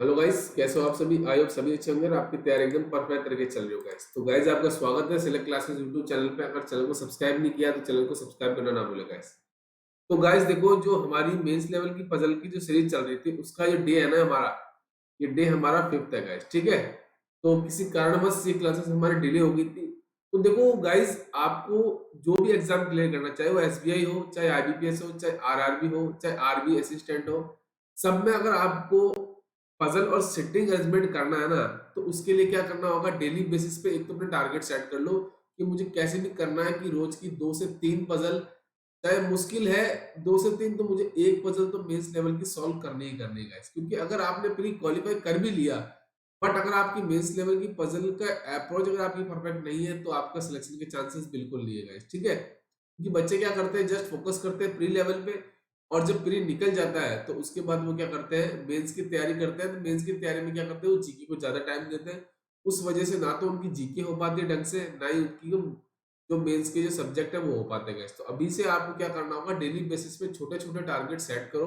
Hello guys, कैसे हो आप सभी? आई होप सभी अच्छे होंगे और आपकी तैयारी एकदम परफेक्ट तरीके से चल रही हो गाइस। तो गाइस, आपका स्वागत है सिलेक्ट क्लासेस यूट्यूब चैनल पे। अगर चैनल को सब्सक्राइब नहीं किया तो चैनल को सब्सक्राइब करना ना भूलें गाइस। तो गाइस देखो, जो हमारी मेंस लेवल की पजल की जो सीरीज चल रही थी, उसका जो डे है ना हमारा, ये डे हमारा 5th है गाइस, ठीक है। तो किसी कारणवश ये क्लासेस हमारी डिले हो गई थी। तो देखो गाइस, आपको जो भी एग्जाम क्लियर करना, चाहे वो एसबीआई हो, चाहे आईबीपीएस हो, चाहे आरआरबी हो, चाहे आरबी असिस्टेंट हो, सब में अगर आपको पजल और सिटिंग अरेंजमेंट करना है ना, तो उसके लिए क्या करना होगा, डेली बेसिस पे एक तो अपने टारगेट सेट कर लो कि मुझे कैसे भी करना है कि रोज की 2 से 3 पजल, चाहे मुश्किल है 2 से 3, तो मुझे एक पजल तो मेंस लेवल की सॉल्व करनी ही करनी है गाइस। क्योंकि अगर आपने प्री क्वालिफाई कर भी लिया, बट अगर आपकी मेंस लेवल की पजल का अप्रोच अगर आपकी परफेक्ट नहीं है, तो आपका सिलेक्शन के चांसेस बिल्कुल नहीं है गाइस, ठीक है। क्योंकि बच्चे क्या करते हैं, जस्ट फोकस करते हैं प्री लेवल पे, और जब प्री निकल जाता है तो उसके बाद वो क्या करते हैं, मेंस की तैयारी करते हैं। तो मेंस की तैयारी में क्या करते हैं, वो जीके को ज्यादा टाइम देते हैं। उस वजह से ना तो उनकी जीके हो पाती है ढंग से, ना ही उनकी जो मेंस के जो सब्जेक्ट है वो हो पाते हैं। तो अभी से आपको क्या करना होगा, डेली बेसिस पे छोटे छोटे टारगेट सेट करो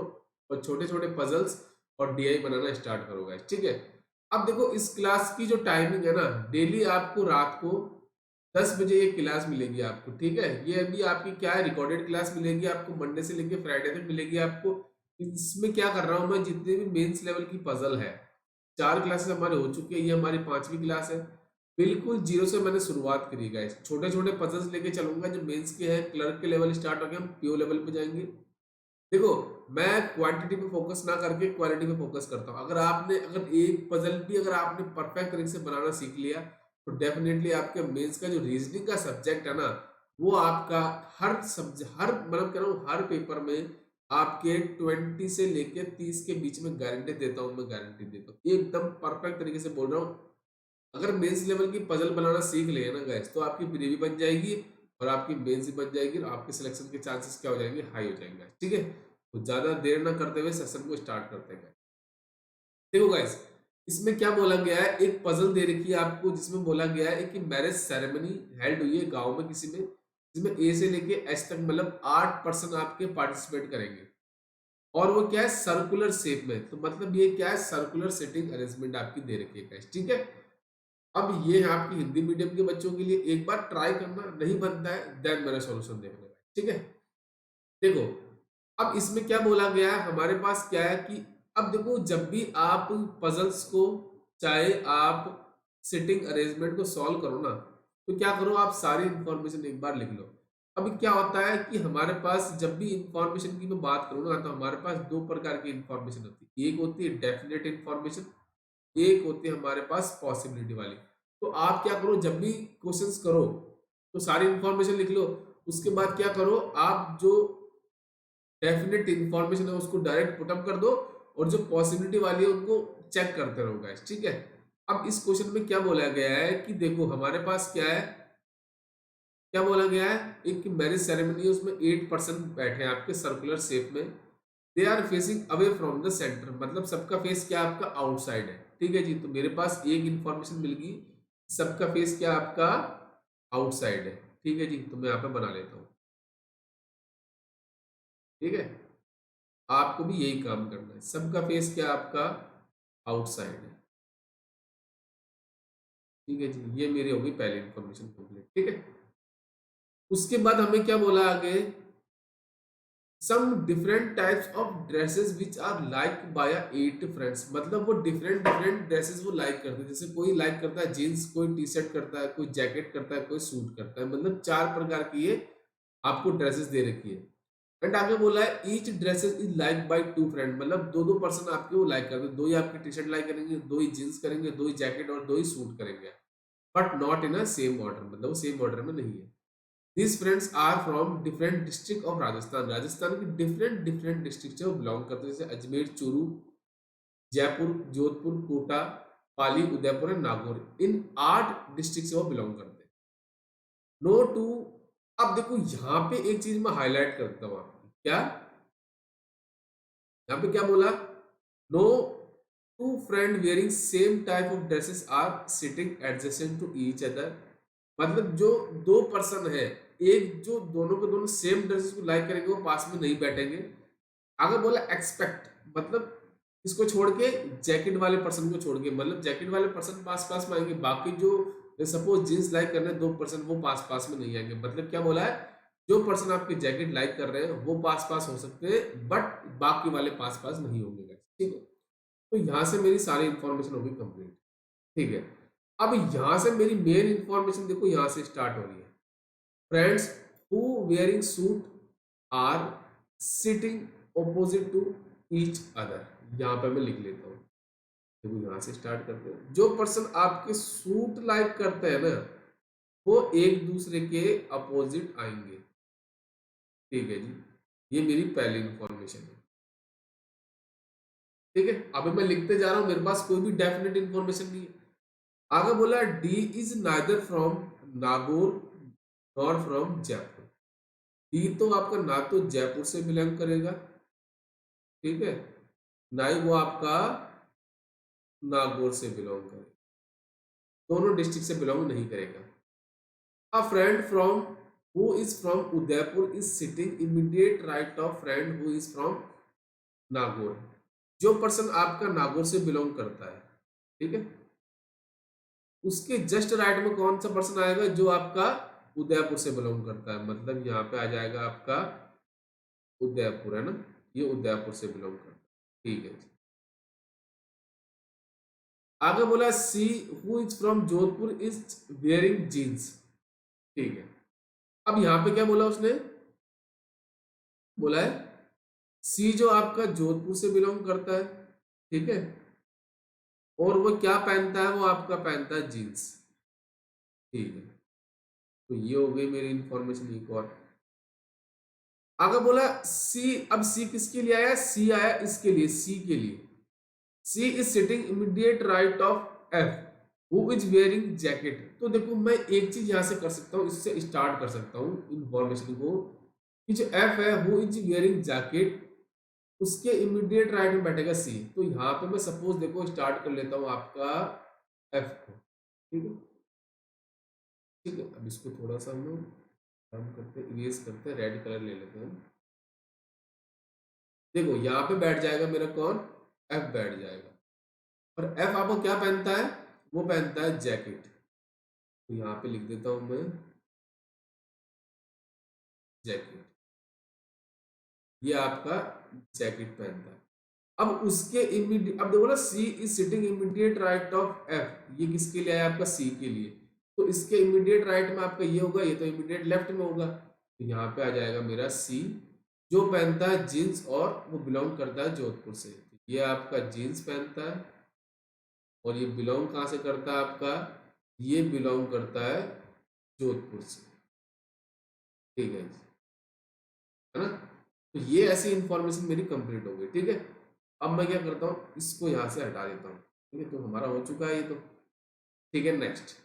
और छोटे छोटे पजल्स और डीआई बनाना स्टार्ट करो गाइस, ठीक है। अब देखो, इस क्लास की जो टाइमिंग है ना, डेली आपको रात को 10 बजे ये क्लास मिलेगी आपको, ठीक है। ये अभी आपकी क्या है, रिकॉर्डेड क्लास मिलेगी आपको, मंडे से लेके फ्राइडे तक मिलेगी आपको। इसमें क्या कर रहा हूं मैं, जितने भी मेंस लेवल की पजल है, 4 क्लासेस हमारे हो चुकी है, ये हमारी 5वीं क्लास है। बिल्कुल जीरो से मैंने शुरुआत करी गाइस, छोटे छोटे पजल्स लेके चलूंगा। जो मेंस के हैं, क्लर्क के लेवल स्टार्ट हो गए, हम पीओ लेवल पे जाएंगे। देखो, मैं क्वांटिटी पे फोकस ना करके क्वालिटी पे फोकस करता हूँ। अगर एक पजल भी अगर आपने परफेक्ट तरीके से बनाना सीख लिया, तो डेफिनेटली आपके मेंस का जो रीजनिंग का सब्जेक्ट है ना, वो आपका हर सब्जेक्ट, हर मतलब कह रहा हूँ, हर पेपर में आपके 20 से लेके 30 के बीच में गारंटी देता हूँ, मैं गारंटी देता हूँ, एकदम परफेक्ट तरीके से बोल रहा हूँ। अगर मेंस लेवल की पजल बनाना सीख लिए ना गाइस, तो आपकी प्री भी बन जाएगी और आपकी मेंस भी बन जाएगी, और आपके सिलेक्शन के चांसेस क्या हो जाएंगे, हाई हो जाएंगे, ठीक है। तो ज्यादा देर ना करते हुए सेशन को स्टार्ट करते हैं। देखो गाइस, इसमें क्या बोला गया है, एक पजल दे रखी है आपको, जिसमें बोला गया है कि मैरिज सेरेमनी हेल्ड हुई है गांव में किसी में, जिसमें ए से लेके एच तक मतलब 8 पर्सन आपके पार्टिसिपेट करेंगे। और वो क्या है, सर्कुलर शेप में। तो मतलब ये क्या है, सर्कुलर सिटिंग अरेंजमेंट आपकी दे रखी है guys, ठीक है। अब ये है आपकी हिंदी मीडियम के बच्चों के लिए, एक बार ट्राई करना, नहीं बनता है देन मेरा सॉल्यूशन देखना, ठीक है। देखो, अब इसमें क्या बोला गया है, हमारे पास क्या है कि अब देखो, जब भी आप पजल्स को, चाहे आप सिटिंग अरेंजमेंट को सॉल्व करो ना, तो क्या करो, आप सारी इंफॉर्मेशन एक बार लिख लो। अभी क्या होता है कि हमारे पास जब भी इंफॉर्मेशन की मैं बात करूँ ना, तो हमारे पास 2 प्रकार की इंफॉर्मेशन होती है। एक होती है डेफिनेट इंफॉर्मेशन, एक होती है हमारे पास पॉसिबिलिटी वाली। तो आप क्या करो, जब भी क्वेश्चंस करो, तो सारी इंफॉर्मेशन लिख लो। उसके बाद क्या करो, आप जो डेफिनेट इंफॉर्मेशन है उसको डायरेक्ट पुटअप कर दो, और जो पॉसिबिलिटी वाली है उनको चेक करते रहो गाइस, ठीक है। अब इस क्वेश्चन में क्या बोला गया है कि देखो, हमारे पास क्या है, क्या बोला गया है, एक मैरिज सेरेमनी है, उसमें 8 पर्सन बैठे हैं आपके सर्कुलर शेप में। They are facing away from the centre, मतलब सबका फेस क्या आपका आउटसाइड है, ठीक है जी। तो मेरे पास एक इंफॉर्मेशन मिल गई, सबका फेस क्या आपका आउटसाइड है, ठीक है जी। तो मैं यहाँ पे बना लेता हूँ, ठीक है। आपको भी यही काम करना है, सबका फेस क्या आपका आउटसाइड है, ठीक है जी। ये मेरी होगी पहली इंफॉर्मेशन कंप्लीट, ठीक है। उसके बाद हमें क्या बोला आगे, some different types of dresses which are like by 8 friends, मतलब वो डिफरेंट डिफरेंट ड्रेसेस वो लाइक करते हैं। जैसे कोई लाइक करता है जीन्स, कोई टी शर्ट करता है, कोई जैकेट करता है, कोई सूट करता है, मतलब 4 प्रकार की ये आपको ड्रेसेस दे रखी है। एंड आगे बोला है each dresses is like by 2 friend, मतलब दो दो पर्सन आपके वो लाइक करते हैं, दो ही आपकी टी शर्ट लाइक करेंगे, दो ही जींस करेंगे, दो ही जैकेट और दो ही सूट करेंगे, but not in a same order, मतलब वो सेम ऑर्डर में नहीं है। These friends are from different district of Rajasthan, Rajasthan की डिफरेंट डिफरेंट डिस्ट्रिक्ट से वो बिलोंग करते हैं, जैसे अजमेर, चूरू, जयपुर, जोधपुर, कोटा, पाली, उदयपुर और नागौर, इन 8 डिस्ट्रिक्ट से वो बिलोंग करते हैं। नो टू, अब देखो यहाँ पे एक चीज मैं हाईलाइट करता हूँ आपकी, क्या, यहाँ पे क्या बोला, no two friend wearing same type of dresses are sitting adjacent to each other, मतलब जो 2 पर्सन है, एक जो दोनों के दोनों सेम ड्रेसेस को लाइक करेंगे वो पास में नहीं बैठेंगे। आगे बोला एक्सपेक्ट, मतलब इसको छोड़ के जैकेट वाले पर्सन को छोड़ के, मतलब जैकेट वाले पर्सन पास पास में आएंगे, बाकी जो सपोज जींस लाइक कर रहे हैं 2 पर्सन, वो पास पास में नहीं आएंगे। मतलब क्या बोला है, जो पर्सन आपके जैकेट लाइक कर रहे हैं वो पास पास हो सकते हैं, बट बाकी वाले पास पास नहीं होंगे guys, ठीक है। तो यहाँ से मेरी सारी इंफॉर्मेशन होगी कंप्लीट, ठीक है। अब यहाँ से मेरी मेन इंफॉर्मेशन देखो यहाँ से स्टार्ट हो रही है। Friends who wearing suit are sitting opposite to each other, यहाँ पे मैं लिख लेता हूँ। देखो यहाँ से स्टार्ट करते हैं। जो पर्सन आपके सूट लाइक करते हैं ना, वो एक दूसरे के अपोजिट आएंगे, ठीक है जी। ये मेरी पहली इंफॉर्मेशन है, ठीक है। अभी मैं लिखते जा रहा हूं, मेरे पास कोई भी डेफिनेट इंफॉर्मेशन नहीं है। आगे बोला D is neither from Nagaur nor from Jaipur. D तो आपका ना तो जयपुर से बिलोंग करेगा, ठीक है, ना ही वो आपका नागौर से बिलोंग करेगा, दोनों डिस्ट्रिक्ट से बिलोंग नहीं करेगा। अ friend from who is from Udaipur is sitting immediate right of friend who is from Nagaur. जो पर्सन आपका नागौर से बिलोंग करता है, ठीक है, उसके जस्ट राइट में कौन सा पर्सन आएगा, जो आपका उदयपुर से बिलोंग करता है। मतलब यहाँ पे आ जाएगा आपका उदयपुर, है ना, ये उदयपुर से बिलोंग करता है, ठीक है जी। आगे बोला C who is from Jodhpur is wearing jeans, ठीक है। अब यहाँ पे क्या बोला उसने, बोला है सी जो आपका जोधपुर से बिलोंग करता है, ठीक है, और वो क्या पहनता है, वो आपका पहनता है जीन्स, ठीक है। तो ये हो गई मेरी इंफॉर्मेशन एक और। आगे बोला सी, अब सी किसके लिए आया, सी आया इसके लिए, सी के लिए। C is sitting immediate right of F who is wearing jacket. तो देखो मैं एक चीज यहां से कर सकता हूं, इससे स्टार्ट कर सकता हूं इंफॉर्मेशन को, कि जो एफ है हु इज वेयरिंग जैकेट, उसके इमीडिएट राइट में बैठेगा सी। तो यहाँ पे मैं सपोज देखो स्टार्ट कर लेता हूँ आपका एफ को, ठीक है, ठीक है। अब इसको थोड़ा सा हम काम करते हैं, इरेज करते हैं, रेड कलर ले लेते हैं। देखो यहाँ पे बैठ जाएगा मेरा कौन, एफ बैठ जाएगा। और एफ आपको क्या पहनता है, वो पहनता है जैकेट। तो यहाँ पे लिख देता हूं मैं जैकेट, ये आपका जैकेट पहनता है। अब उसके इमीडिएट, अब देखो ना C is sitting immediate right of F, ये किसके लिए आया, आपका सी के लिए। तो इसके इमीडिएट राइट में आपका ये होगा, ये तो इमीडिएट लेफ्ट में होगा। तो यहाँ पे आ जाएगा मेरा सी, जो पहनता है जीन्स और वो बिलोंग करता है जोधपुर से। ये आपका जीन्स पहनता है, और ये बिलोंग कहाँ से करता है आपका, ये बिलोंग करता है जोधपुर से, ठीक है ना। तो ये ऐसी इंफॉर्मेशन मेरी कंप्लीट हो गई, ठीक है। अब मैं क्या करता हूँ, इसको यहाँ से हटा देता हूँ, ठीक है। तो हमारा हो चुका है ये तो, ठीक है। नेक्स्ट,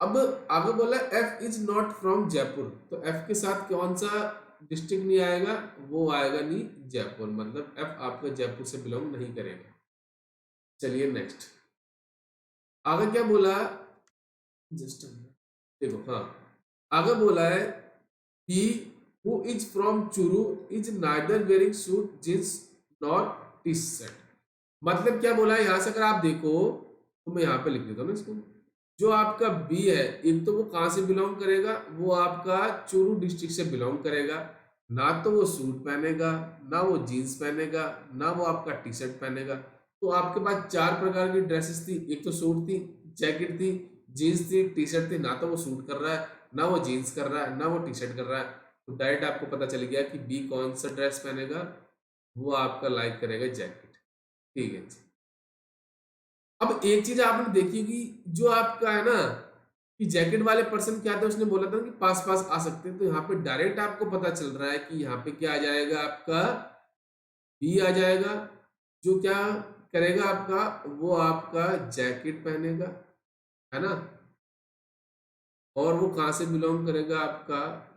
अब आगे बोला F is not from Jaipur. तो एफ के साथ कौन सा डिस्ट्रिक्ट नहीं आएगा, वो आएगा नहीं जयपुर, मतलब एफ आपका जयपुर से बिलोंग नहीं करेगा। चलिए नेक्स्ट, आगे क्या बोला, जस्ट देखो, हाँ, आगे बोला है he who is from Churu is neither wearing suit jeans nor t-shirt। मतलब क्या बोला है, यहां से अगर आप देखो तो मैं यहाँ पे लिख देता हूँ ना इसको। जो आपका बी है, एक तो वो कहां से बिलोंग करेगा, वो आपका चूरू डिस्ट्रिक्ट से बिलोंग करेगा। ना तो वो सूट पहनेगा, ना वो जीन्स पहनेगा, ना वो आपका टी शर्ट पहनेगा। तो आपके पास 4 प्रकार की ड्रेसेस थी, एक तो सूट थी, जैकेट थी, जीन्स थी, टी शर्ट थी। ना तो वो सूट कर रहा है, ना वो जीन्स कर रहा है, ना वो टी शर्ट कर रहा है। तो डायरेक्ट आपको पता चल गया कि बी कौन सा ड्रेस पहनेगा, वो आपका लाइक करेगा जैकेट, ठीक है। अब एक चीज आपने देखी होगी, जो आपका है ना कि जैकेट वाले पर्सन क्या था, उसने बोला था कि पास पास आ सकते हैं। तो यहाँ पे डायरेक्ट आपको पता चल रहा है कि यहाँ पे क्या आ जाएगा, आपका बी आ जाएगा। जो क्या करेगा आपका, वो आपका जैकेट पहनेगा, है ना, और वो कहाँ से बिलोंग करेगा, आपका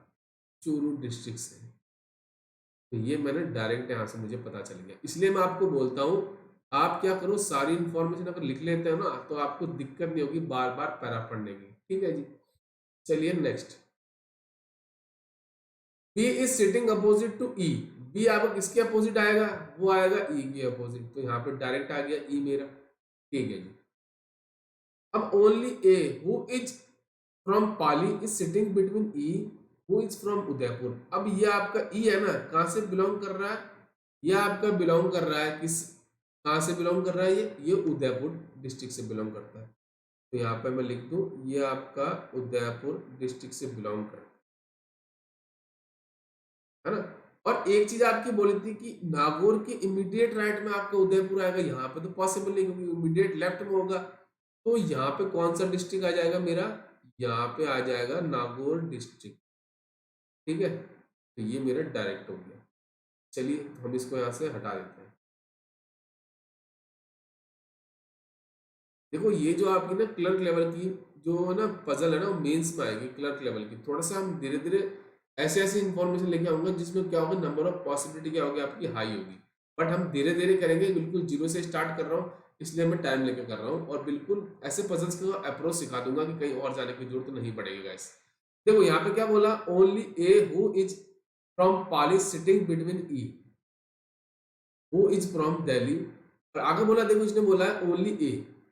चूरू डिस्ट्रिक्ट से। तो ये मैंने डायरेक्ट यहाँ से मुझे पता चल गया। इसलिए मैं आपको बोलता हूँ, आप क्या करो, सारी इंफॉर्मेशन अगर लिख लेते हो ना, तो आपको दिक्कत नहीं होगी बार बार पैरा पढ़ने की, ठीक है जी। चलिए next, B is sitting opposite to E. B आपका किसके अपोजिट आएगा, वो आएगा ई के अपोजिट, तो यहाँ पे डायरेक्ट आ गया ई मेरा। ठीक है जी। अब only a who is from Pali is sitting between E who is from Udaipur. अब ये आपका ई है ना, कहाँ से बिलोंग कर रहा है, ये आपका बिलोंग कर रहा है किस, कहाँ से बिलोंग कर रहा है, ये उदयपुर डिस्ट्रिक्ट से बिलोंग करता है। तो यहाँ पे मैं लिख दूं ये आपका उदयपुर डिस्ट्रिक्ट से बिलोंग करता है ना। और एक चीज आपकी बोली थी कि नागौर के इमीडिएट राइट में आपका उदयपुर आएगा, यहाँ पे तो पॉसिबल नहीं क्योंकि इमीडिएट लेफ्ट में होगा। तो यहाँ पे कौन सा डिस्ट्रिक्ट आ जाएगा मेरा, यहाँ पे आ जाएगा नागौर डिस्ट्रिक्ट। ठीक है, तो ये मेरा डायरेक्ट हो गया। चलिए हम इसको यहाँ से हटा देते हैं। देखो ये जो आपकी ना क्लर्क लेवल की जो है ना पजल है ना, वो मेंस में आएगी क्लर्क लेवल की। थोड़ा सा हम धीरे धीरे ऐसे ऐसे इंफॉर्मेशन लेके आऊंगा जिसमें क्या होगा, नंबर ऑफ पॉसिबिलिटी क्या होगी आपकी हाई होगी। बट हम धीरे धीरे करेंगे, बिल्कुल जीरो से स्टार्ट कर रहा हूँ इसलिए मैं टाइम लेके कर रहा हूँ। और बिल्कुल ऐसे पजल्स का अप्रोच सिखा दूंगा कि कहीं और जाने की जरूरत नहीं पड़ेगी गाइस। देखो यहाँ पे क्या बोला, only a who is from Pali sitting between E who is from Delhi. और आगे बोला, देखो इसने बोला है ओनली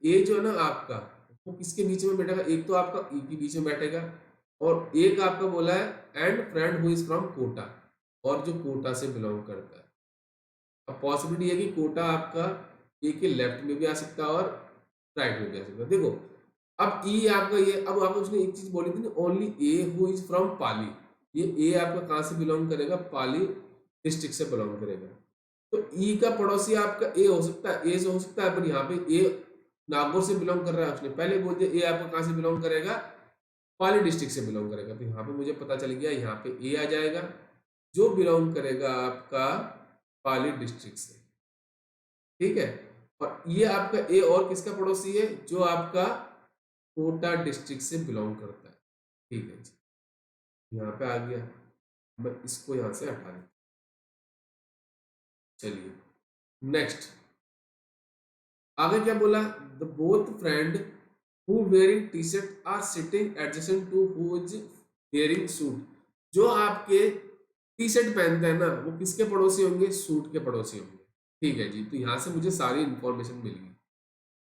ए जो है ना आपका वो किसके बीच में बैठेगा, एक तो आपका ई के बीच में बैठेगा और एक आपका बोला है and friend who is from Kota, और जो कोटा से बिलोंग करता है। अब पॉसिबिलिटी है कि कोटा आपका ए के लेफ्ट में भी आ सकता है और राइट में भी आ सकता है। देखो अब ई आपका ये, अब आपको उसने एक चीज बोली थी ना, only a who is from Pali, ये ए आपका कहाँ से बिलोंग करेगा, पाली डिस्ट्रिक्ट से बिलोंग करेगा। तो ई का पड़ोसी आपका ए हो सकता है, ए से हो सकता है, पर यहाँ पे ए नागौर से बिलोंग कर रहा है, उसने पहले बोल दिया। ए आपका कहाँ से बिलोंग करेगा, पाली डिस्ट्रिक्ट से बिलोंग करेगा। तो यहाँ पे मुझे पता चल गया, यहाँ पे ए आ जाएगा जो बिलोंग करेगा आपका पाली डिस्ट्रिक्ट से। ठीक है, और ये आपका ए और किसका पड़ोसी है, जो आपका कोटा डिस्ट्रिक्ट से बिलोंग करता है। ठीक है जी, यहाँ पे आ गया, मैं इसको यहाँ से हटा दूँ। चलिए नेक्स्ट, आगे क्या बोला, the both friend who wearing T shirt are sitting adjacent to who is wearing suit. जो आपके टी शर्ट पहनते हैं ना वो किसके पड़ोसी होंगे, सूट के पड़ोसी होंगे। ठीक है जी, तो यहाँ से मुझे सारी इंफॉर्मेशन मिल गई।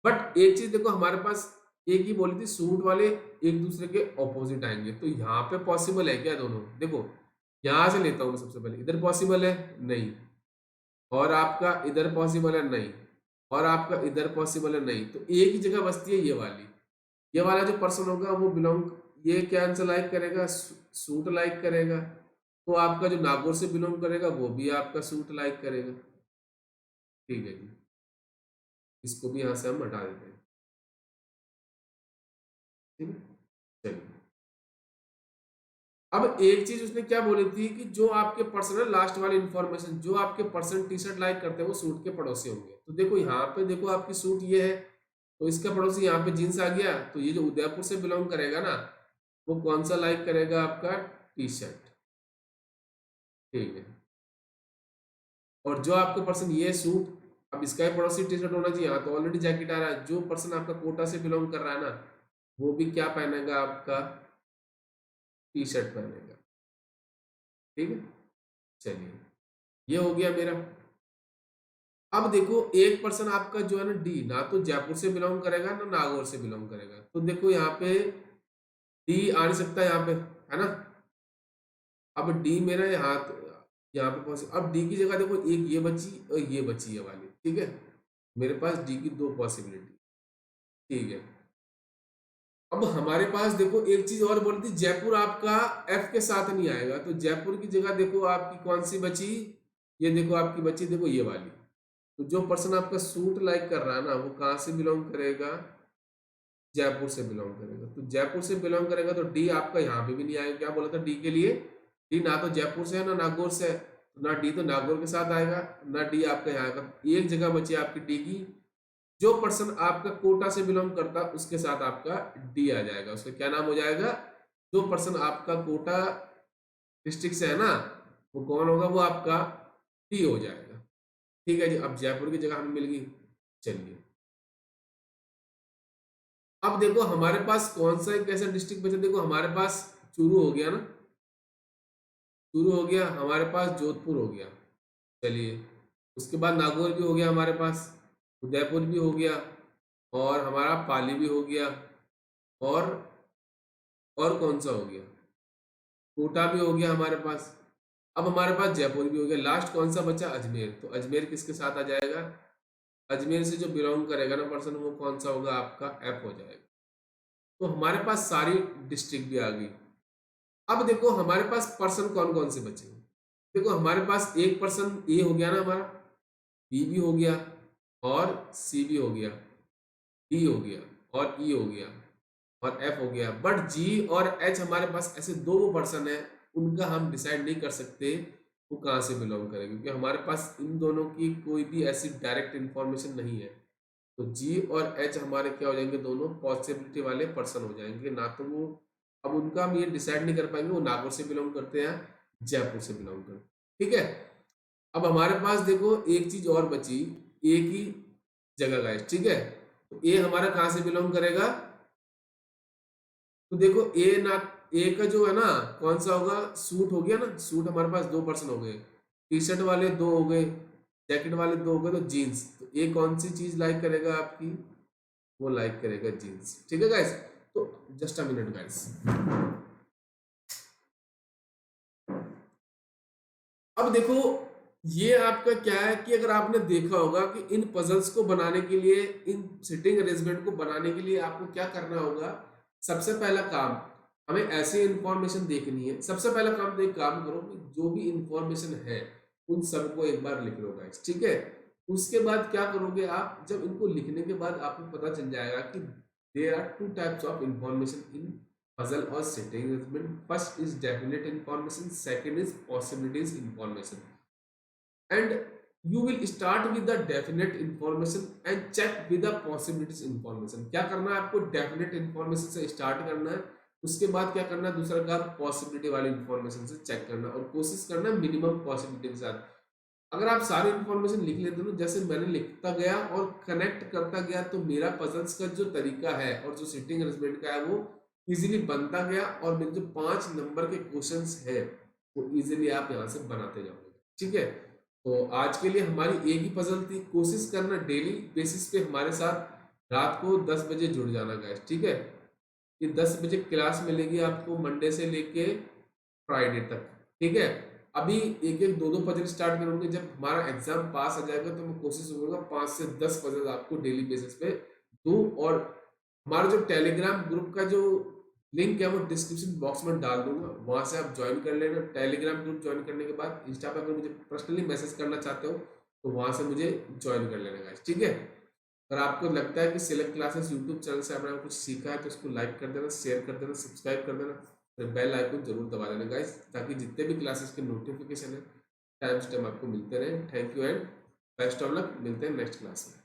बट एक चीज देखो, हमारे पास एक ही बोली थी, सूट वाले एक दूसरे के ऑपोजिट आएंगे, तो यहाँ पे पॉसिबल है क्या दोनों, देखो यहाँ से लेता हूँ मैं सबसे पहले, इधर पॉसिबल है नहीं, और आपका इधर पॉसिबल है नहीं, और आपका इधर पॉसिबल है नहीं, तो एक ही जगह बचती है ये वाली। ये वाला जो पर्सन होगा वो बिलोंग, ये क्या आंसर लाइक करेगा, सूट लाइक करेगा। तो आपका जो नागौर से बिलोंग करेगा वो भी आपका सूट लाइक करेगा। ठीक है जी, इसको भी यहाँ से हम हटा देते हैं। ठीक है, चलिए अब एक चीज उसने क्या बोली थी कि जो आपके पर्सन है, लास्ट वाली इंफॉर्मेशन, जो आपके पर्सन टी शर्ट लाइक करते हैं वो सूट के पड़ोसी होंगे। तो देखो यहाँ पे देखो आपकी सूट ये है, तो इसका पड़ोसी यहाँ पे जींस आ गया, तो ये जो उदयपुर से बिलोंग करेगा ना वो कौन सा लाइक करेगा, आपका टी शर्ट। ठीक है, और जो आपका पर्सन ये सूट, अब इसका ही पड़ोसी टी शर्ट होना चाहिए, यहाँ तो ऑलरेडी जैकेट आ रहा है। जो पर्सन आपका कोटा से बिलोंग कर रहा है ना वो भी क्या पहनेगा, आपका टी शर्ट पहनेगा। ठीक है, चलिए ये हो गया मेरा। अब देखो एक पर्सन आपका जो है ना डी, ना तो जयपुर से बिलोंग करेगा ना नागौर से बिलोंग करेगा, तो देखो यहाँ पे डी आ नहीं सकता यहाँ पे, है ना। अब डी मेरा यहाँ तो, यहाँ पे पॉसिबल, अब डी की जगह देखो एक ये बची और ये बची है वाली। ठीक है, मेरे पास डी की दो पॉसिबिलिटी। ठीक है, अब हमारे पास देखो एक चीज और बोली थी, जयपुर आपका एफ के साथ नहीं आएगा, तो जयपुर की जगह देखो आपकी कौन सी बची, ये देखो आपकी बची, देखो ये वाली। तो जो पर्सन आपका सूट लाइक कर रहा है ना वो कहाँ से बिलोंग करेगा, जयपुर से बिलोंग करेगा। तो जयपुर से बिलोंग करेगा तो डी आपका यहाँ पे भी नहीं आएगा। क्या बोला था डी के लिए, डी ना तो जयपुर से है ना नागौर से है, तो ना डी तो नागौर के साथ आएगा, ना डी आपका यहाँ का। एक जगह बची आपकी डी की, जो पर्सन आपका कोटा से बिलोंग करता उसके साथ आपका डी आ जाएगा। उसका क्या नाम हो जाएगा, जो पर्सन आपका कोटा डिस्ट्रिक्ट से है ना वो कौन होगा, वो आपका डी हो जाएगा। ठीक है जी, अब जयपुर की जगह हमें मिल गई। चलिए अब देखो हमारे पास कौन सा एक ऐसा डिस्ट्रिक्ट बचा, देखो हमारे पास चूरू हो गया ना, चूरू हो गया, हमारे पास जोधपुर हो गया। चलिए, उसके बाद नागौर भी हो गया हमारे पास, उदयपुर भी हो गया, और हमारा पाली भी हो गया, और कौन सा हो गया, कोटा भी हो गया हमारे पास। अब हमारे पास जयपुर भी हो गया। लास्ट कौन सा बचा, अजमेर। तो अजमेर किसके साथ आ जाएगा, अजमेर से जो बिलोंग करेगा ना पर्सन, वो कौन सा होगा, आपका एफ हो जाएगा। तो हमारे पास सारी डिस्ट्रिक्ट भी आ गई। अब देखो हमारे पास पर्सन कौन कौन से बचे। देखो हमारे पास एक पर्सन ए हो गया ना हमारा, बी भी हो गया, और सी भी हो गया, डी हो गया, और ई हो गया, और एफ हो गया। बट जी और एच हमारे पास ऐसे दो पर्सन है, उनका हम डिसाइड नहीं कर सकते वो कहाँ से बिलोंग करें, क्योंकि हमारे पास इन दोनों की कोई भी ऐसी डायरेक्ट इंफॉर्मेशन नहीं है। तो जी और एच हमारे क्या हो जाएंगे, दोनों पॉसिबिलिटी वाले पर्सन हो जाएंगे। ना तो वो, अब उनका हम ये डिसाइड नहीं कर पाएंगे वो नागौर से बिलोंग करते हैं, जयपुर से बिलोंग करते हैं। ठीक है। अब हमारे पास देखो एक चीज और बची, ए की जगह गाइस। ठीक है, तो ए हमारा कहाँ से बिलोंग करेगा, तो देखो ए ना, ए का जो है ना कौन सा होगा, सूट हो गया ना। सूट हमारे पास दो पर्सन हो गए, टी शर्ट वाले दो हो गए, जैकेट वाले दो हो गए, तो जीन्स। तो ए कौन सी चीज लाइक करेगा आपकी, वो लाइक करेगा जीन्स। ठीक है गाइस, तो जस्ट अ मिनट गाइस। अब देखो ये आपका क्या है कि अगर आपने देखा होगा कि इन पजल्स को बनाने के लिए, इन सिटिंग अरेंजमेंट को बनाने के लिए आपको क्या करना होगा। सबसे पहला काम, हमें ऐसी इंफॉर्मेशन देखनी है। सबसे पहला काम तो एक काम करो कि जो भी इंफॉर्मेशन है उन सबको एक बार लिख लो गाइस। ठीक है, उसके बाद क्या करोगे आप, जब इनको लिखने के बाद आपको पता चल जाएगा कि there are two types of information in puzzle or setting arrangement. First is definite information, second is possibilities information, and you will start with the definite information and check with the possibilities information. क्या करना है आपको, definite information से start करना है, उसके बाद क्या करना है, दूसरा काम पॉसिबिलिटी वाली इंफॉर्मेशन से चेक करना, और कोशिश करना मिनिमम पॉसिबिलिटी के साथ। अगर आप सारी इंफॉर्मेशन लिख लेते हो, जैसे मैंने लिखता गया और कनेक्ट करता गया, तो मेरा पजल्स का जो तरीका है और जो सिटिंग अरेंजमेंट का है वो इजीली बनता गया, और मेरे जो 5 नंबर के क्वेश्चंस है वो इजीली आप यहाँ से बनाते जाओगे। ठीक है, तो आज के लिए हमारी एक ही पजल थी। कोशिश करना डेली बेसिस पे हमारे साथ रात को 10 बजे जुड़ जाना गाइस। ठीक है, ये 10 बजे क्लास मिलेगी आपको मंडे से लेके फ्राइडे तक। ठीक है, अभी एक एक दो दो पजल स्टार्ट करूंगे। जब हमारा एग्जाम पास आ जाएगा तो मैं कोशिश करूंगा 5 से 10 पजल आपको डेली बेसिस पे दूं। और हमारा जो टेलीग्राम ग्रुप का जो लिंक है वो डिस्क्रिप्शन बॉक्स में डाल दूंगा, वहां से आप ज्वाइन कर लेना। टेलीग्राम ग्रुप ज्वाइन करने के बाद इंस्टा पे अगर मुझे पर्सनली मैसेज करना चाहते हो तो वहां से मुझे ज्वाइन कर लेना गाइस। ठीक है, अगर आपको लगता है कि सिलेक्ट क्लासेस यूट्यूब चैनल से आपने कुछ सीखा है तो उसको लाइक कर देना, शेयर कर देना, सब्सक्राइब कर देना, फिर बेल आइकन जरूर दबा देना गाइस, ताकि जितने भी क्लासेस के नोटिफिकेशन है टाइम टू टाइम आपको मिलते रहे। Thank you and best of luck, मिलते हैं नेक्स्ट क्लास में।